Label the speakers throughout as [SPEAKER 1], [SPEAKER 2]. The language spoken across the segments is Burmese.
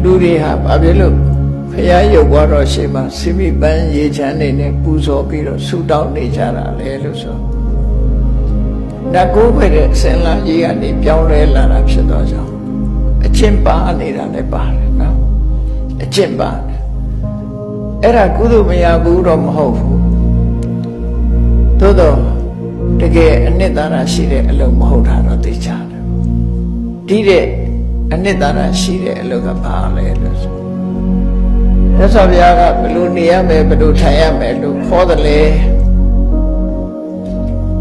[SPEAKER 1] လူတွေဟာဘာဖြစ်လို့ဖရာရုပ်သွားတော့ရှေ့မှာစိမိပန်းရေချမ်းနေနဲ့ပူဇော်ပြီးတော့ဆုတောင်းနေကြတာလေလို့ဆိုနတ်ကိုပဲတဲ့အစင်လာကြီးကနေပြောင်းလဲလာတာဖြစ်တော့ကြောင့်အကျင့်ပါနေတာလည်းပါတယ်နော်အကျင့်ပါအဲ့ဒါကုသိုလ်မရဘူးတော့မဟုတ်ဘူးသို့တော့တကယ်အနှစ်သာရရှိတဲ့အလုပ်မဟုတ်တာတော့သိကြတယ်ဒီတဲ့အနှစ်သာရရှိတဲ့အလုပ်ကဘာလဲလို့ဆိုရသော်ဘုရားကဘယ်လိုနေရမယ်ဘယ်လိုထိုင်ရမယ်လို့ခေါ်တယ်လေ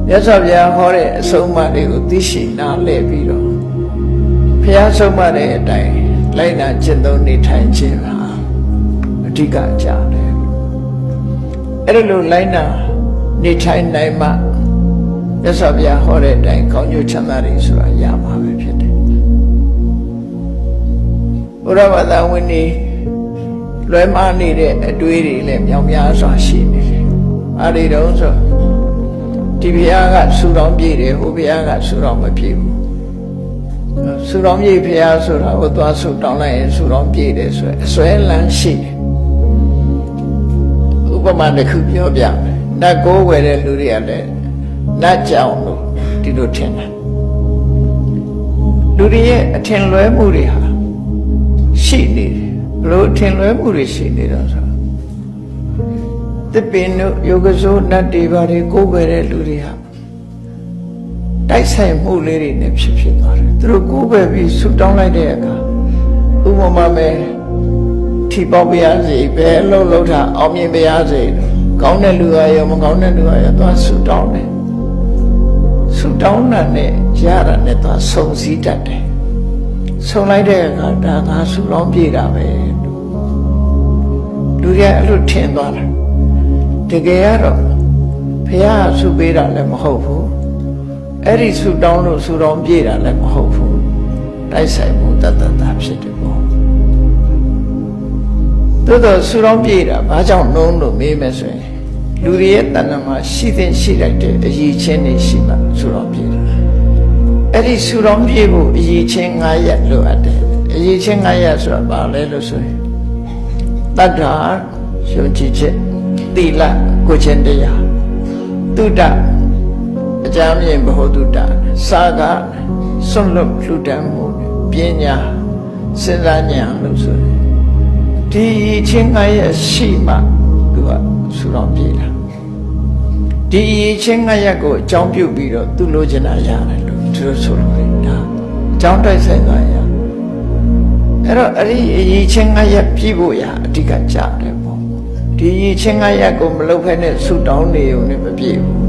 [SPEAKER 1] ရသော်ဘုရားဟောတဲ့အဆုံးအမတွေကိုသိရှိနားလည်ပြီးတော့ဘုရားဆုံးမတဲ့အတိုင်းလိုက်နာကျင့်သုံးနေထိုင်ခြင်းဟာအဓိကကြတယ်အဲ့လိုလိုက်နာနေထိုင်နိုင်မှရသော်ဘုရားဟောတဲ့အတိုင်းကောင်းကျိုးချမ်းသာတွေဆိုတာရမှာပဲဖြစ်တယ်ဘုရားဘာသာဝင်နေလွဲမှားနေတဲ့အတွေးတွေလည်းမြောင်များစွာရှိနေတယ်အားတွေတော့ဆိုဒီဘုရားကဆူတော်ပြည့်တယ်ဟိုဘုရားကဆူတော်မပြည့်ဘူးဆူတော်ပြည့်ဘုရားဆိုတာဟိုသွားဆူတောင်းလိုက်ရင်ဆူတော်ပြည့်တယ်ဆိုအစွဲလန်းရှိတယ်ဥပမာတစ်ခုပြောပြမယ်နတ်ကိုးဝယ်တဲ့လူတွေကလည်းနတ်ကြောင်လို့ဒီလိုထင်တယ်လူတွေရဲ့အထင်လွဲမှုတွေဟာရှိနေတယ်ဘလို့အထင်လွဲမှုတွေရှိနေတော့ဆိုသစ်ပင်တို့ယောဂဇိုးနတ်တွေဘာတွေကိုးဝယ်တဲ့လူတွေဟာတိုက်ဆိုင်မှုလေးတွေနဲ့ဖြစ်သွားတယ်သူတို့ကိုးဝယ်ပြီးဆူတောင်းလိုက်တဲ့အခါဥပမာမဲ့ထီပေါက်ပြရစီပဲလှုပ်တာအောင်မြင်ပြရစီကောင်းတဲ့လူကရောမကောင်းတဲ့လူကရောသွားဆူတောင်းတယ်ဆူတောင်းတာနဲ့ရတာနဲ့သွားဆုံစည်းတတ်တယ်ဆုံလိုက်တဲ့အခါဒါငါဆူတောင်းပြေတာပဲလူတွေအဲ့လိုထင်သွားတာတကယ်ကတော့ဘုရားဆူပေးတာလည်းမဟုတ်ဘူးအဲ့ဒီဆူတောင်းလို့ဆူတောင်းပြေတာလည်းမဟုတ်ဘူးတိုက်ဆိုင်မှုတတတာဖြစ်တယ်ပေါ့သို့တော့ဆူတောင်းပြေတာဘာကြောင့်နှုံးလို့မေးမယ်ဆိုရင်လူတွေရဲ့တဏ္ဍာမှာရှိတဲ့ရှိလိုက်တဲ့အရေးချင်းတွေရှိမှဆူတောင်းပြေတာအဲ့ဒီဆူတောင်းပြေဖို့အရေးချင်း9ရက်လိုအပ်တယ်အရေးချင်း9ရက်ဆိုတာဘာလဲလို့ဆိုရင်တတ္ထာယုံကြည်ချက်သီလကိုချင်းတရားတုဒ္ဒအကြမ်းမြင်ဘဟုတုဒ္ဒစာကစွန့်လွတ်လှူဒန်းမှုပညာစဉ်းစားဉာဏ်လို့ဆိုရင်ဒီချင်း9ရက်ရှိမှသူကဆူတော်ပြေတာဒီချင်း9ရက်ကိုအကြောင်းပြုပြီးတော့သူလိုချင်တာရတယ်လို့သူတို့ဆိုလို့ဒါအကြောင်းတိုက်ဆိုင်သွားရအဲ့တော့အဲ့ဒီအရေးချင်း9ရက်ပြည့်ဖို့ရအဓိကကြတယ်ပေါ့ဒီအရေးချင်း9ရက်ကိုမလုပ်ဖဲနဲ့ဆူတောင်းနေုံနဲ့မပြည့်ဘူး